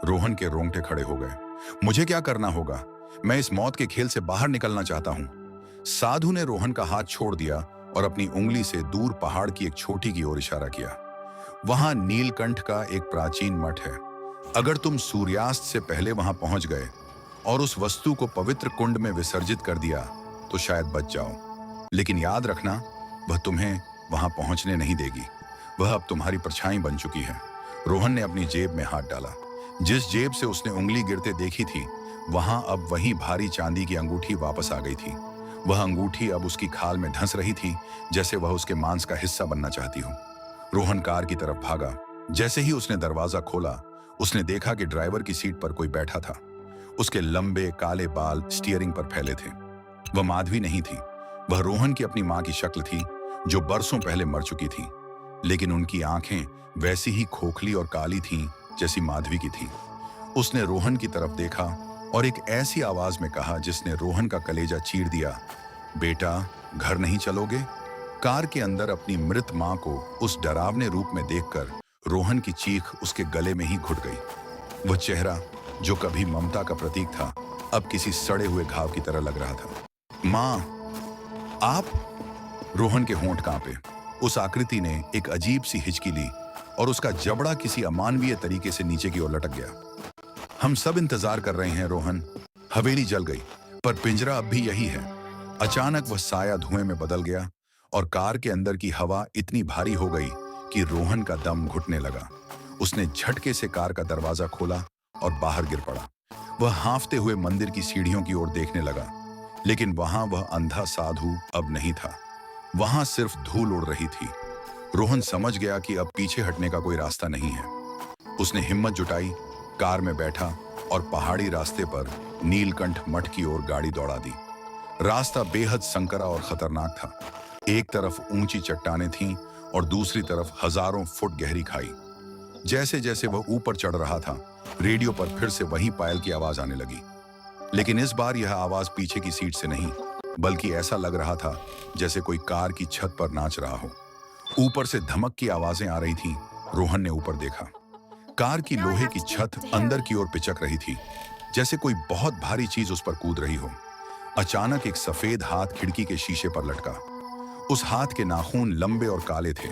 रोहन के रोंगटे खड़े हो गए। मुझे क्या करना होगा? मैं इस मौत के खेल से बाहर निकलना चाहता हूं। साधु ने रोहन का हाथ छोड़ दिया और अपनी उंगली से दूर पहाड़ की एक छोटी की ओर इशारा किया। वहां नीलकंठ का एक प्राचीन मठ है। अगर तुम सूर्यास्त से पहले वहां पहुंच गए और उस वस्तु को पवित्र कुंड में विसर्जित कर दिया तो शायद बच जाओ। लेकिन याद रखना, वह तुम्हें वहां पहुंचने नहीं देगी। वह अब तुम्हारी परछाई बन चुकी है। रोहन ने अपनी जेब में हाथ डाला। जिस जेब से उसने उंगली गिरते देखी थी, वहां अब वही भारी चांदी की अंगूठी वापस आ गई थी। वह अंगूठी अब उसकी खाल में धंस रही थी, जैसे वह उसके मांस का हिस्सा बनना चाहती हो। रोहन कार की तरफ भागा। जैसे ही उसने दरवाजा खोला, उसने देखा कि ड्राइवर की सीट पर कोई बैठा था। उसके लंबे काले बाल स्टीयरिंग पर फैले थे। वह माधवी नहीं थी। वह रोहन की अपनी मां की शक्ल थी, जो बरसों पहले मर चुकी थी, लेकिन उनकी आंखें वैसी ही खोखली और काली थीं जैसी माधवी की थी। उसने रोहन की तरफ देखा और एक ऐसी आवाज में कहा जिसने रोहन का कलेजा चीर दिया, बेटा, घर नहीं चलोगे? कार के अंदर अपनी मृत मां को उस डरावने रूप में देखकर रोहन की चीख उसके गले में ही घुट गई। वह चेहरा जो कभी ममता का प्रतीक था, अब किसी सड़े हुए घाव की तरह लग रहा था। मां, आप? रोहन के होंठ कांपे। उस आकृति ने एक अजीब सी हिचकी ली और उसका जबड़ा किसी अमानवीय तरीके से नीचे की ओर लटक गया। हम सब इंतजार कर रहे हैं रोहन। हवेली जल गई, पर पिंजरा अब भी यही है। अचानक वह साया धुएं में बदल गया और कार के अंदर की हवा इतनी भारी हो गई कि रोहन का दम घुटने लगा। उसने झटके से कार का दरवाजा खोला और बाहर गिर पड़ा। वह हांफते हुए मंदिर की सीढ़ियों की ओर देखने लगा, लेकिन वहां वह अंधा साधु अब नहीं था। वहां सिर्फ धूल उड़ रही थी। रोहन समझ गया कि अब पीछे हटने का कोई रास्ता नहीं है। उसने हिम्मत जुटाई, कार में बैठा और पहाड़ी रास्ते पर नीलकंठ मठ की ओर गाड़ी दौड़ा दी। रास्ता बेहद संकरा और खतरनाक था। एक तरफ ऊंची चट्टानें थीं और दूसरी तरफ हजारों फुट गहरी खाई। जैसे जैसे वह ऊपर चढ़ रहा था, रेडियो पर फिर से वही पायल की आवाज आने लगी। लेकिन इस बार यह आवाज पीछे की सीट से नहीं, बल्कि ऐसा लग रहा था जैसे कोई कार की छत पर नाच रहा हो। ऊपर से धमक की आवाजें आ रही थीं। रोहन ने ऊपर देखा। कार की लोहे की छत अंदर की ओर पिचक रही थी, जैसे कोई बहुत भारी चीज उस पर कूद रही हो। अचानक एक सफेद हाथ खिड़की के शीशे पर लटका। उस हाथ के नाखून लंबे और काले थे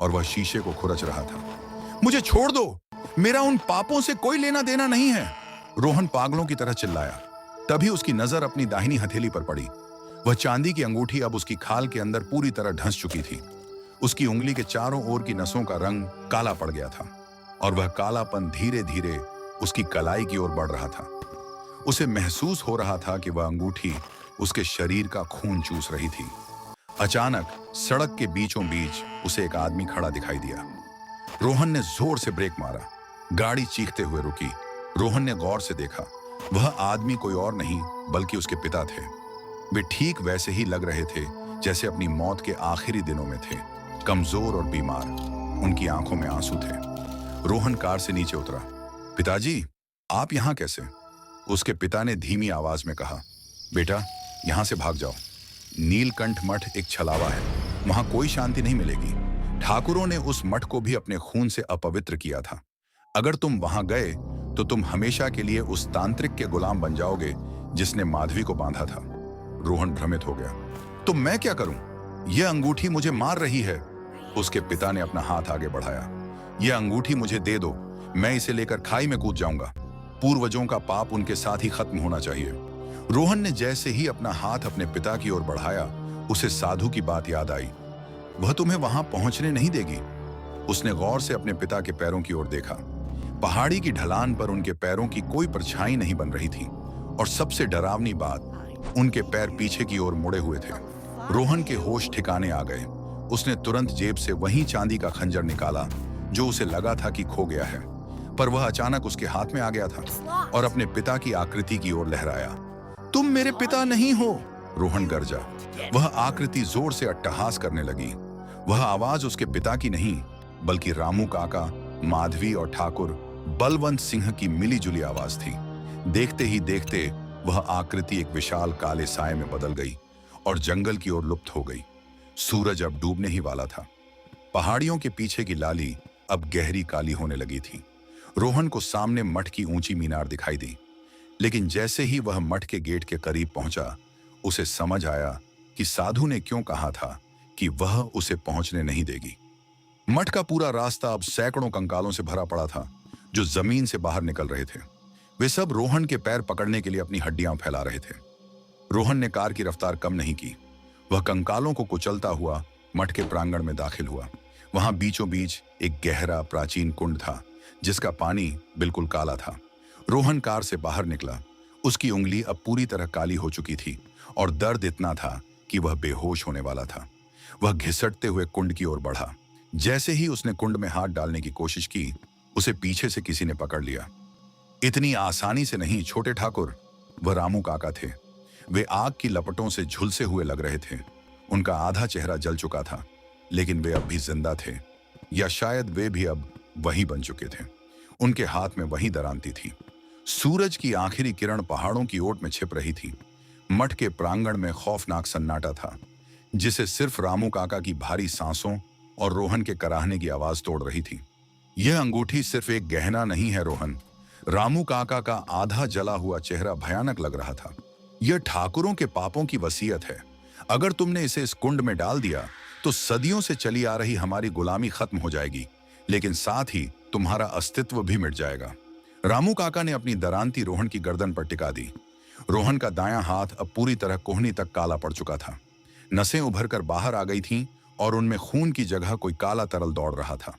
और वह शीशे को खुरच रहा था। मुझे छोड़ दो, मेरा उन पापों से कोई लेना देना नहीं है, रोहन पागलों की तरह चिल्लाया। तभी उसकी नजर अपनी दाहिनी हथेली पर पड़ी। वह चांदी की अंगूठी अब उसकी खाल के अंदर पूरी तरह ढंस चुकी थी। उसकी उंगली के चारों ओर की नसों का रंग काला पड़ गया था और वह कालापन धीरे धीरे उसकी कलाई की ओर बढ़ रहा था। उसे महसूस हो रहा था कि वह अंगूठी उसके शरीर का खून चूस रही थी। अचानक सड़क के बीचों बीच उसे एक आदमी खड़ा दिखाई दिया। रोहन ने जोर से ब्रेक मारा। गाड़ी चीखते हुए रुकी। रोहन ने गौर से देखा। वह आदमी कोई और नहीं बल्कि उसके पिता थे। वे ठीक वैसे ही लग रहे थे जैसे अपनी मौत के आखिरी दिनों में थे, कमजोर और बीमार। उनकी आंखों में आंसू थे। रोहन कार से नीचे उतरा। पिताजी, आप यहां कैसे? उसके पिता ने धीमी आवाज में कहा, बेटा यहां से भाग जाओ। नीलकंठ मठ एक छलावा है, वहां कोई शांति नहीं मिलेगी। ठाकुरों ने उस मठ को भी अपने खून से अपवित्र किया था। अगर तुम वहां गए तो तुम हमेशा के लिए उस तांत्रिक के गुलाम बन जाओगे जिसने माधवी को बांधा था। रोहन भ्रमित हो गया। तो मैं क्या करूं? यह अंगूठी मुझे मार रही है। उसके पिता ने अपना हाथ आगे बढ़ाया। यह अंगूठी मुझे दे दो, मैं इसे लेकर खाई में कूद जाऊंगा। पूर्वजों का पाप उनके साथ ही खत्म होना चाहिए। रोहन ने जैसे ही अपना हाथ अपने पिता की ओर बढ़ाया, उसे साधु की बात याद आई। वह तुम्हें वहां पहुंचने नहीं देगी। उसने गौर से अपने पिता के पैरों की ओर देखा। पहाड़ी की ढलान पर उनके पैरों की कोई परछाई नहीं बन रही थी और सबसे डरावनी बात, उनके पैर पीछे की ओर मुड़े हुए थे। रोहन के होश ठिकाने आ गए। उसने तुरंत जेब से वही चांदी का खंजर निकाला जो उसे लगा था कि खो गया है, पर वह अचानक उसके हाथ में आ गया था और अपने पिता की आकृति की ओर लहराया। तुम मेरे पिता नहीं हो, रोहन गरजा। वह आकृति जोर से अट्टहास करने लगी। वह आवाज उसके पिता की नहीं बल्कि रामू काका, माधवी और ठाकुर बलवंत सिंह की मिलीजुली आवाज थी। देखते ही देखते वह आकृति एक विशाल काले साए में बदल गई और जंगल की ओर लुप्त हो गई। सूरज अब डूबने ही वाला था। पहाड़ियों के पीछे की लाली अब गहरी काली होने लगी थी। रोहन को सामने मठ की ऊंची मीनार दिखाई दी, लेकिन जैसे ही वह मठ के गेट के करीब पहुंचा, उसे समझ आया कि साधु ने क्यों कहा था कि वह उसे पहुंचने नहीं देगी। मठ का पूरा रास्ता अब सैकड़ों कंकालों से भरा पड़ा था जो जमीन से बाहर निकल रहे थे। वे सब रोहन के पैर पकड़ने के लिए अपनी हड्डियां फैला रहे थे। रोहन ने कार की रफ्तार कम नहीं की। वह कंकालों को कुचलता हुआ मठ के प्रांगण में दाखिल हुआ। वहां बीचों बीच एक गहरा प्राचीन कुंड था जिसका पानी बिल्कुल काला था। रोहन कार से बाहर निकला। उसकी उंगली अब पूरी तरह काली हो चुकी थी और दर्द इतना था कि वह बेहोश होने वाला था। वह घिसटते हुए कुंड की ओर बढ़ा। जैसे ही उसने कुंड में हाथ डालने की कोशिश की, उसे पीछे से किसी ने पकड़ लिया। इतनी आसानी से नहीं छोटे ठाकुर, वह रामू काका थे। वे आग की लपटों से झुलसे हुए लग रहे थे। उनका आधा चेहरा जल चुका था, लेकिन वे अब भी जिंदा थे, या शायद वे भी अब वही बन चुके थे। उनके हाथ में वही दरांती थी। सूरज की आखिरी किरण पहाड़ों की ओट में छिप रही थी। मठ के प्रांगण में खौफनाक सन्नाटा था, जिसे सिर्फ रामू काका की भारी सांसों और रोहन के कराहने की आवाज तोड़ रही थी। यह अंगूठी सिर्फ एक गहना नहीं है रोहन। रामू काका का आधा जला हुआ चेहरा भयानक लग रहा था। यह ठाकुरों के पापों की वसीयत है। अगर तुमने इसे इस कुंड में डाल दिया तो सदियों से चली आ रही हमारी गुलामी खत्म हो जाएगी, लेकिन साथ ही तुम्हारा अस्तित्व भी मिट जाएगा। रामू काका ने अपनी दरांती रोहन की गर्दन पर टिका दी। रोहन का दायां हाथ अब पूरी तरह कोहनी तक काला पड़ चुका था। नसें उभरकर बाहर आ गई थीं और उनमें खून की जगह कोई काला तरल दौड़ रहा था।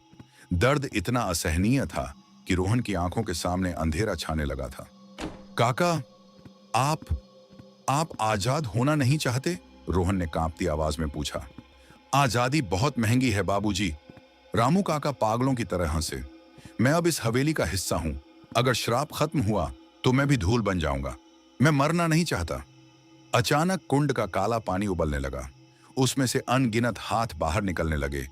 दर्द इतना असहनीय था कि रोहन की आंखों के सामने अंधेरा छाने लगा था। काका, आप आजाद होना नहीं चाहते? रोहन ने कांपती आवाज में पूछा। आजादी बहुत महंगी है बाबूजी, रामू काका पागलों की तरह हंसे। मैं अब इस हवेली का हिस्सा हूं। अगर श्राप खत्म हुआ तो मैं भी धूल बन जाऊंगा। मैं मरना नहीं चाहता। अचानक कुंड का काला पानी उबलने लगा। उसमें से अनगिनत हाथ बाहर निकलने लगे।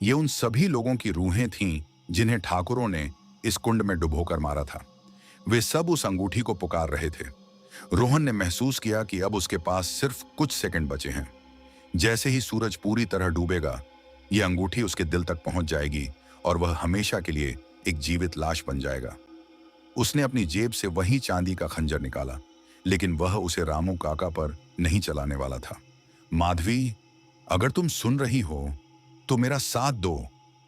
ये उन सभी लोगों की रूहें थीं जिन्हें ठाकुरों ने इस कुंड में डुबोकर मारा था। वे सब उस अंगूठी को पुकार रहे थे। रोहन ने महसूस किया कि अब उसके पास सिर्फ कुछ सेकंड बचे हैं। जैसे ही सूरज पूरी तरह डूबेगा, यह अंगूठी उसके दिल तक पहुंच जाएगी और वह हमेशा के लिए एक जीवित लाश बन जाएगा। उसने अपनी जेब से वही चांदी का खंजर निकाला, लेकिन वह उसे रामू काका पर नहीं चलाने वाला था। माधवी, अगर तुम सुन रही हो तो मेरा साथ दो,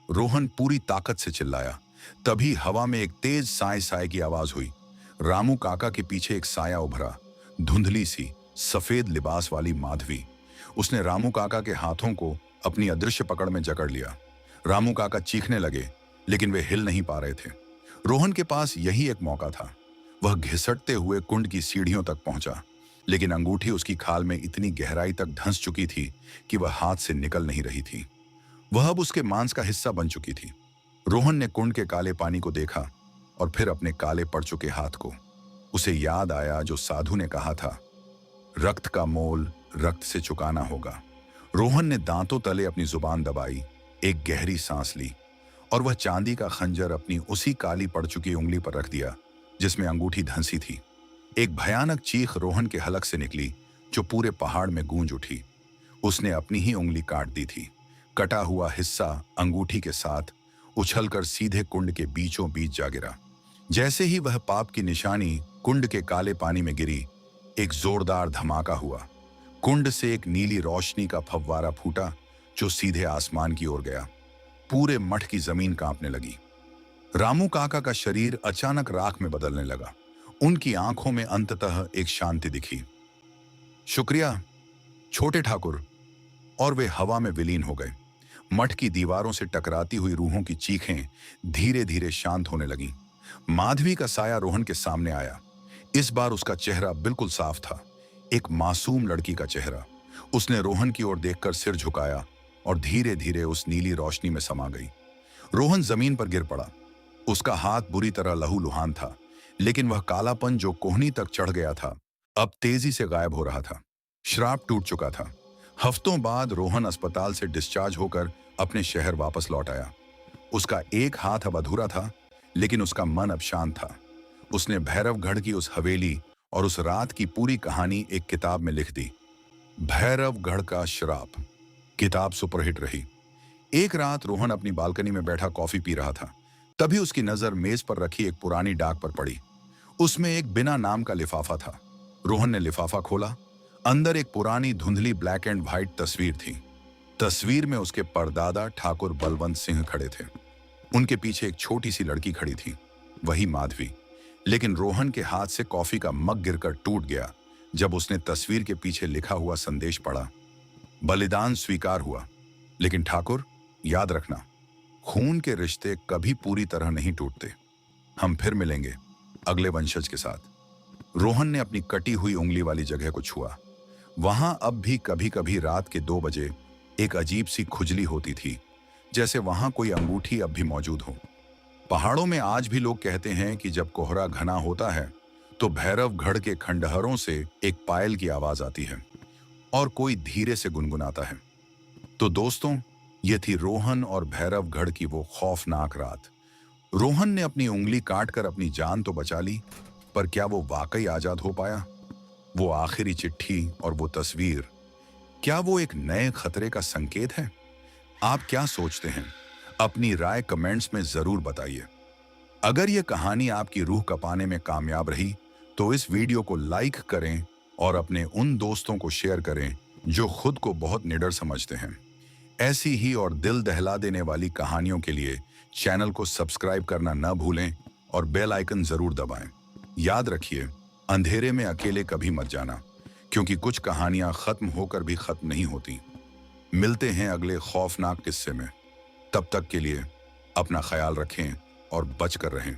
रोहन पूरी ताकत से चिल्लाया। तभी हवा में एक तेज साय साय की आवाज हुई। रामू काका के पीछे एक साया उभरा, धुंधली सी सफेद लिबास वाली माधवी। उसने रामू काका के हाथों को अपनी अदृश्य पकड़ में जकड़ लिया। रामू काका चीखने लगे, लेकिन वे हिल नहीं पा रहे थे। रोहन के पास यही एक मौका था। वह घिसटते हुए कुंड की सीढ़ियों तक पहुंचा, लेकिन अंगूठी उसकी खाल में इतनी गहराई तक धंस चुकी थी कि वह हाथ से निकल नहीं रही थी। वह अब उसके मांस का हिस्सा बन चुकी थी। रोहन ने कुंड के काले पानी को देखा और फिर अपने काले पड़ चुके हाथ को। उसे याद आया जो साधु ने कहा था, रक्त का मोल रक्त से चुकाना होगा। रोहन ने दांतों तले अपनी जुबान दबाई, एक गहरी सांस ली और वह चांदी का खंजर अपनी उसी काली पड़ चुकी उंगली पर रख दिया जिसमें अंगूठी धंसी थी। एक भयानक चीख रोहन के हलक से निकली जो पूरे पहाड़ में गूंज उठी। उसने अपनी ही उंगली काट दी थी। कटा हुआ हिस्सा अंगूठी के साथ उछलकर सीधे कुंड के बीचों बीच जा गिरा। जैसे ही वह पाप की निशानी कुंड के काले पानी में गिरी, एक जोरदार धमाका हुआ। कुंड से एक नीली रोशनी का फव्वारा फूटा जो सीधे आसमान की ओर गया। पूरे मठ की जमीन कांपने लगी। रामू काका का शरीर अचानक राख में बदलने लगा। उनकी आंखों में अंततः एक शांति दिखी। शुक्रिया छोटे ठाकुर, और वे हवा में विलीन हो गए। मठ की दीवारों से टकराती हुई रूहों की चीखें धीरे धीरे शांत होने लगीं। माधवी का साया रोहन के सामने आया। इस बार उसका चेहरा बिल्कुल साफ था, एक मासूम लड़की का चेहरा। उसने रोहन की ओर देखकर सिर झुकाया और धीरे धीरे उस नीली रोशनी में समा गई। रोहन जमीन पर गिर पड़ा। उसका हाथ बुरी तरह लहूलुहान था, लेकिन वह कालापन जो कोहनी तक चढ़ गया था अब तेजी से गायब हो रहा था। श्राप टूट चुका था। हफ्तों बाद रोहन अस्पताल से डिस्चार्ज होकर अपने शहर वापस लौट आया। उसका एक हाथ अब अधूरा था, लेकिन उसका मन अब शांत था। उसने भैरवगढ़ की उस हवेली और उस रात की पूरी कहानी एक किताब में लिख दी। भैरवगढ़ का श्राप। किताब सुपरहिट रही। एक रात रोहन अपनी बालकनी में बैठा कॉफी पी रहा था। तभी उसकी नजर मेज पर रखी एक पुरानी डाक पर पड़ी। उसमें एक बिना नाम का लिफाफा था। रोहन ने लिफाफा खोला। अंदर एक पुरानी धुंधली ब्लैक एंड व्हाइट तस्वीर थी। तस्वीर में उसके परदादा ठाकुर बलवंत सिंह खड़े थे। उनके पीछे एक छोटी सी लड़की खड़ी थी, वही माधवी। लेकिन रोहन के हाथ से कॉफी का मग गिरकर टूट गया जब उसने तस्वीर के पीछे लिखा हुआ संदेश पढ़ा। बलिदान स्वीकार हुआ, लेकिन ठाकुर याद रखना, खून के रिश्ते कभी पूरी तरह नहीं टूटते। हम फिर मिलेंगे अगले वंशज के साथ। रोहन ने अपनी कटी हुई उंगली वाली जगह को छुआ। वहां अब भी कभी कभी रात के 2 बजे एक अजीब सी खुजली होती थी, जैसे वहां कोई अंगूठी अब भी मौजूद हो। पहाड़ों में आज भी लोग कहते हैं कि जब कोहरा घना होता है तो भैरवगढ़ के खंडहरों से एक पायल की आवाज आती है और कोई धीरे से गुनगुनाता है। तो दोस्तों, ये थी रोहन और भैरवगढ़ की वो खौफनाक रात। रोहन ने अपनी उंगली काटकर अपनी जान तो बचा ली, पर क्या वो वाकई आजाद हो पाया? वो आखिरी चिट्ठी और वो तस्वीर, क्या वो एक नए खतरे का संकेत है? आप क्या सोचते हैं? अपनी राय कमेंट्स में जरूर बताइए। अगर ये कहानी आपकी रूह कपाने में कामयाब रही तो इस वीडियो को लाइक करें और अपने उन दोस्तों को शेयर करें जो खुद को बहुत निडर समझते हैं। ऐसी ही और दिल दहला देने वाली कहानियों के लिए चैनल को सब्सक्राइब करना न भूलें और बेल आइकन जरूर दबाएं। याद रखिए, अंधेरे में अकेले कभी मत जाना, क्योंकि कुछ कहानियां खत्म होकर भी खत्म नहीं होती। मिलते हैं अगले खौफनाक किस्से में। तब तक के लिए अपना ख्याल रखें और बच कर रहें।